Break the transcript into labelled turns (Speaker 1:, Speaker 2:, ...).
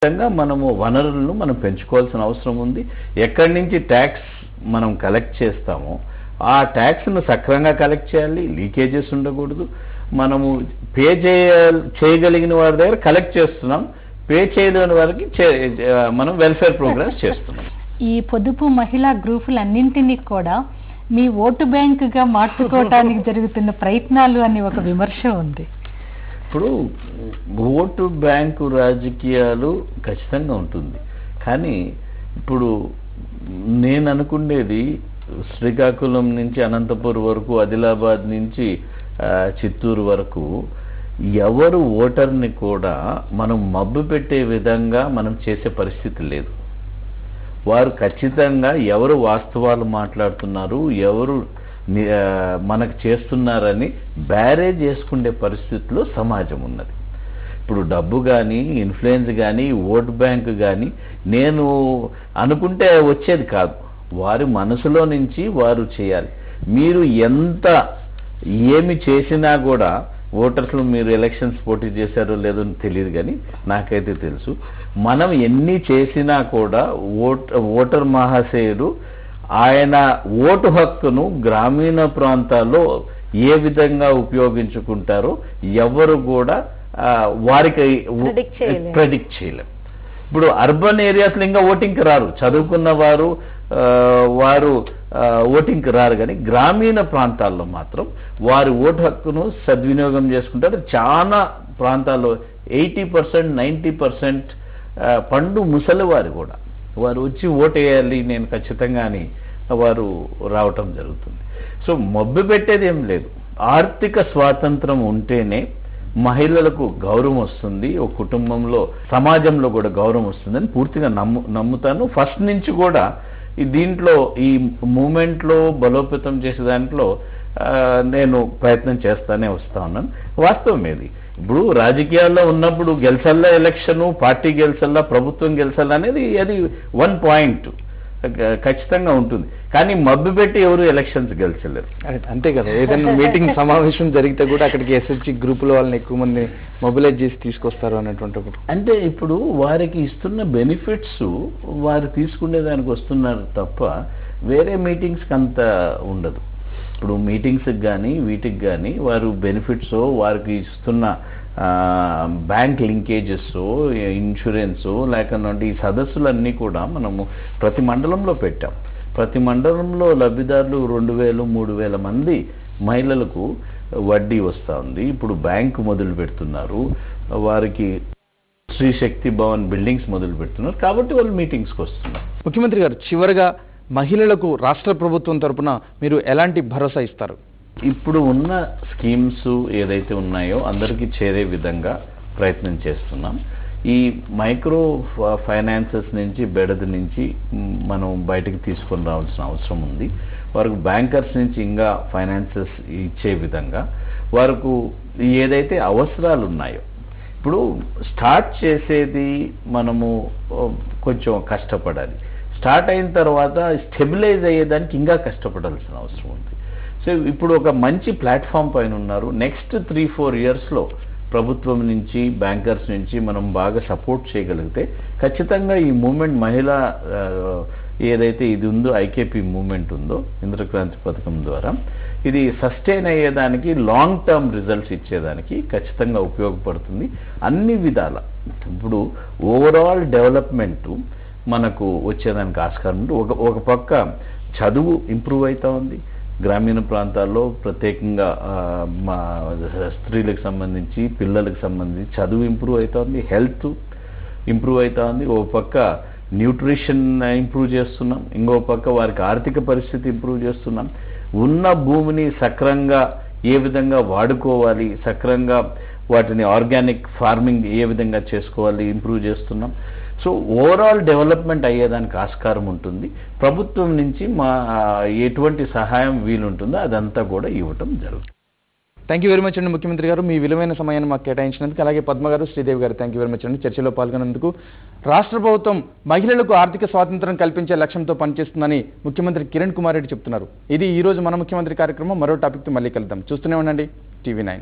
Speaker 1: విధంగా మనము వనరులను మనం పెంచుకోవాల్సిన అవసరం ఉంది. ఎక్కడి నుంచి ట్యాక్స్ మనం కలెక్ట్ చేస్తామో ఆ ట్యాక్స్ను సక్రమంగా కలెక్ట్ చేయాలి, లీకేజెస్ ఉండకూడదు. మనము పే చేయగలిగిన వారి దగ్గర కలెక్ట్ చేస్తున్నాం, పే చేయలేని వారికి మనం వెల్ఫేర్ ప్రోగ్రామ్స్ చేస్తున్నాం.
Speaker 2: ఈ పొదుపు మహిళా గ్రూపులన్నింటినీ కూడా మీ ఓటు బ్యాంకుగా మార్చుకోవటానికి జరుగుతున్న ప్రయత్నాలు అని ఒక విమర్శ ఉంది.
Speaker 1: ఇప్పుడు ఓటు బ్యాంకు రాజకీయాలు ఖచ్చితంగా ఉంటుంది, కానీ ఇప్పుడు నేను అనుకునేది శ్రీకాకుళం నుంచి అనంతపురం వరకు, ఆదిలాబాద్ నుంచి చిత్తూరు వరకు ఎవరు ఓటర్ని కూడా మనం మబ్బు పెట్టే విధంగా మనం చేసే పరిస్థితి లేదు. వారు ఖచ్చితంగా ఎవరు వాస్తవాలు మాట్లాడుతున్నారు, ఎవరు మనకు చేస్తున్నారని బ్యారేజ్ చేసుకునే పరిస్థితిలో సమాజం ఉన్నది. ఇప్పుడు డబ్బు కానీ, ఇన్ఫ్లుయెన్స్ కానీ, ఓట్ బ్యాంక్ కానీ నేను అనుకుంటే వచ్చేది కాదు. వారి మనసులో నుంచి వారు చేయాలి. మీరు ఎంత ఏమి చేసినా కూడా, ఓటర్స్లో మీరు ఎలక్షన్స్ పోటీ చేశారో లేదో తెలియదు, కానీ నాకైతే తెలుసు, మనం ఎన్ని చేసినా కూడా ఓటర్ మహాశయుడు ఆయన ఓటు హక్కును గ్రామీణ ప్రాంతాల్లో ఏ విధంగా ఉపయోగించుకుంటారో ఎవరు కూడా వారికి ప్రెడిక్ట్ చేయలేం. ఇప్పుడు అర్బన్ ఏరియాస్లో ఇంకా ఓటింగ్కి రారు, చదువుకున్న వారు ఓటింగ్కి రారు, కానీ గ్రామీణ ప్రాంతాల్లో మాత్రం వారి ఓటు హక్కును సద్వినియోగం చేసుకుంటారు. చాలా ప్రాంతాల్లో 80%, 90% పండు ముసలి వారు కూడా వారు వచ్చి ఓటు వేయాలి నేను ఖచ్చితంగా అని వారు రావటం జరుగుతుంది. సో మబ్బు పెట్టేది ఏం లేదు. ఆర్థిక స్వాతంత్రం ఉంటేనే మహిళలకు గౌరవం వస్తుంది, ఒక కుటుంబంలో సమాజంలో కూడా గౌరవం వస్తుందని పూర్తిగా నమ్ముతాను. ఫస్ట్ నుంచి కూడా దీంట్లో ఈ మూమెంట్లో బలోపేతం చేసే దాంట్లో నేను ప్రయత్నం చేస్తానే వస్తా ఉన్నాను. వాస్తవం ఏది, ఇప్పుడు రాజకీయాల్లో ఉన్నప్పుడు గెలిచల్లా ఎలక్షను, పార్టీ గెలిచల్లా, ప్రభుత్వం గెలిచల్లా అనేది అది వన్ పాయింట్ ఖచ్చితంగా ఉంటుంది, కానీ మబ్బు పెట్టి ఎవరు ఎలక్షన్స్ గెలిచలేరు.
Speaker 3: అంతే కదా, ఏదైనా మీటింగ్ సమావేశం జరిగితే కూడా అక్కడికి ఎస్హెచ్జి గ్రూపుల వాళ్ళని ఎక్కువ మంది మొబిలైజ్ చేసి తీసుకొస్తారు అన్నటువంటి.
Speaker 1: అంటే ఇప్పుడు వారికి ఇస్తున్న బెనిఫిట్స్ వారు తీసుకునే దానికి వస్తున్నారు తప్ప వేరే మీటింగ్స్కి అంత ఉండదు. ఇప్పుడు మీటింగ్స్కి కానీ వీటికి కానీ వారు బెనిఫిట్స్, వారికి ఇస్తున్న బ్యాంక్ లింకేజెస్, ఇన్సూరెన్స్ లేకపోతే ఈ సదస్సులన్నీ కూడా మనము ప్రతి మండలంలో పెట్టాం. ప్రతి మండలంలో లబ్ధిదారులు 2000, 3000 మంది మహిళలకు వడ్డీ వస్తూ ఉంది. ఇప్పుడు బ్యాంకు మొదలు పెడుతున్నారు, వారికి శ్రీ శక్తి భవన్ బిల్డింగ్స్ మొదలు పెడుతున్నారు, కాబట్టి వాళ్ళు మీటింగ్స్కి వస్తున్నారు.
Speaker 3: ముఖ్యమంత్రి గారు, చివరిగా మహిళలకు రాష్ట్ర ప్రభుత్వం తరపున మీరు ఎలాంటి భరోసా ఇస్తారు?
Speaker 1: ఇప్పుడు ఉన్న స్కీమ్స్ ఏదైతే ఉన్నాయో అందరికీ చేరే విధంగా ప్రయత్నం చేస్తున్నాం. ఈ మైక్రో ఫైనాన్సెస్ నుంచి, బెడద నుంచి మనం బయటకు తీసుకొని రావాల్సిన అవసరం ఉంది. వారికి బ్యాంకర్స్ నుంచి ఇంకా ఫైనాన్సెస్ ఇచ్చే విధంగా వారికి ఏదైతే అవసరాలు ఉన్నాయో, ఇప్పుడు స్టార్ట్ చేసేది మనము కొంచెం కష్టపడాలి. స్టార్ట్ అయిన తర్వాత స్టెబిలైజ్ అయ్యేదానికి ఇంకా కష్టపడాల్సిన అవసరం ఉంది. సో ఇప్పుడు ఒక మంచి ప్లాట్ఫామ్ పైన ఉన్నారు. నెక్స్ట్ 3-4 ఇయర్స్లో ప్రభుత్వం నుంచి, బ్యాంకర్స్ నుంచి మనం బాగా సపోర్ట్ చేయగలిగితే ఖచ్చితంగా ఈ మూమెంట్, మహిళా ఏదైతే ఇది ఉందో ఐకేపీ మూమెంట్ ఉందో ఇంద్రక్రాంతి పథకం ద్వారా, ఇది సస్టైన్ అయ్యేదానికి, లాంగ్ టర్మ్ రిజల్ట్స్ ఇచ్చేదానికి ఖచ్చితంగా ఉపయోగపడుతుంది అన్ని విధాల. ఇప్పుడు ఓవరాల్ డెవలప్మెంట్ మనకు వచ్చేదానికి ఆస్కారం ఉంది. ఒక పక్క చదువు ఇంప్రూవ్ అవుతూ ఉంది గ్రామీణ ప్రాంతాల్లో, ప్రత్యేకంగా స్త్రీలకు సంబంధించి, పిల్లలకు సంబంధించి చదువు ఇంప్రూవ్ అవుతుంది, హెల్త్ ఇంప్రూవ్ అవుతుంది. ఓ పక్క న్యూట్రిషన్ ఇంప్రూవ్ చేస్తున్నాం, ఇంకో పక్క వారికి ఆర్థిక పరిస్థితి ఇంప్రూవ్ చేస్తున్నాం. ఉన్న భూమిని సక్రంగా ఏ విధంగా వాడుకోవాలి, సక్రంగా వాటిని ఆర్గానిక్ ఫార్మింగ్ ఏ విధంగా చేసుకోవాలి ఇంప్రూవ్ చేస్తున్నాం. సో ఓవరాల్ డెవలప్మెంట్ అయ్యేదానికి ఆస్కారం ఉంటుంది. ప్రభుత్వం నుంచి ఎటువంటి సహాయం వీలుంటుందో అదంతా కూడా ఇవ్వటం జరుగుతుంది.
Speaker 3: థ్యాంక్ యూ వెరీ మచ్ అండి ముఖ్యమంత్రి గారు, మీ విలువైన సమయాన్ని మాకు కేటాయించినందుకు. అలాగే పద్మ గారు, శ్రీదేవి గారు, థ్యాంక్ యూ వెరీ మచ్ అండి చర్చలో పాల్గొన్నందుకు. రాష్ట్ర ప్రభుత్వం మహిళలకు ఆర్థిక స్వాతంత్రం కల్పించే లక్ష్యంతో పనిచేస్తుందని ముఖ్యమంత్రి కిరణ్ కుమార్ రెడ్డి చెప్తున్నారు. ఇది ఈ రోజు మన ముఖ్యమంత్రి కార్యక్రమం. మరో టాపిక్తో మళ్ళీ కలుద్దాం. చూస్తూనే ఉండండి TV9.